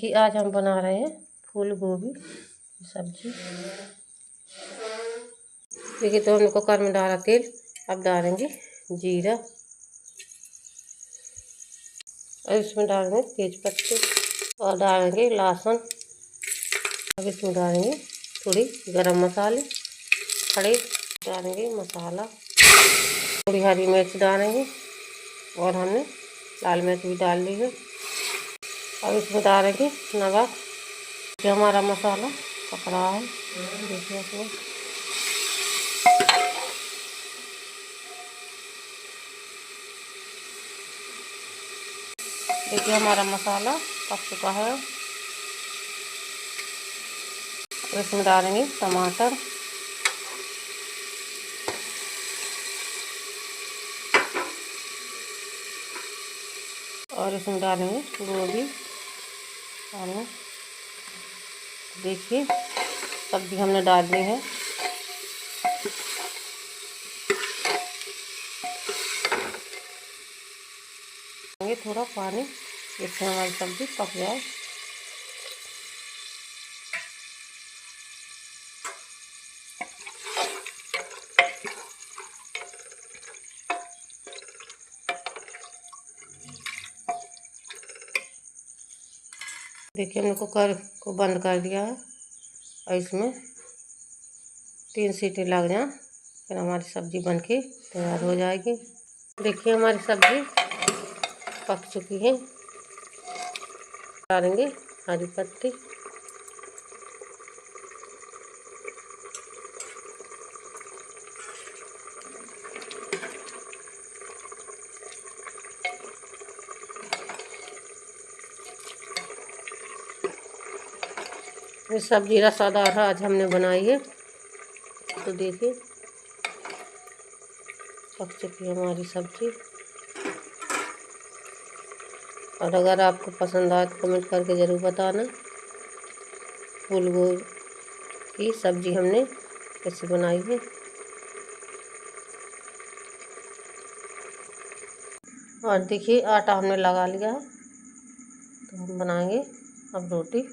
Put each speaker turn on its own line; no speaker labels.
कि आज हम बना रहे हैं फूल गोभी की सब्जी। देखिए, तो हमने कुकर में डाला तेल। अब डालेंगे जीरा और इसमें डालेंगे तेज पत्ते और डालेंगे लहसुन। अब इसमें डालेंगे थोड़ी गरम मसाले खड़े, डालेंगे मसाला, थोड़ी हरी मिर्च डालेंगे और हमने लाल मिर्च भी डाल ली है। अब इसमें डालेंगे नमक। जो हमारा मसाला पकड़ा है, देखिए इसमें देखिए हमारा मसाला पक चुका है। इसमें डालेंगे टमाटर और इसमें डालेंगे गोभी। डालें, देखिए सब्जी हमने डाल दी है। थोड़ा पानी, जिससे हमारी सब्जी पक जाए। देखिए हमने कुकर को बंद कर दिया है और इसमें 3 सीटी लग जाए, फिर हमारी सब्जी बनके तैयार हो जाएगी। देखिए हमारी सब्जी पक चुकी है। डालेंगे हरी पत्ती, ये सब्जी रसादार आज हमने बनाई है। तो देखिए पक चुकी है हमारी सब्जी। और अगर आपको पसंद आए तो कमेंट करके ज़रूर बताना फूल गोभी की सब्जी हमने कैसे बनाई है। और देखिए आटा हमने लगा लिया है, तो हम बनाएंगे अब रोटी।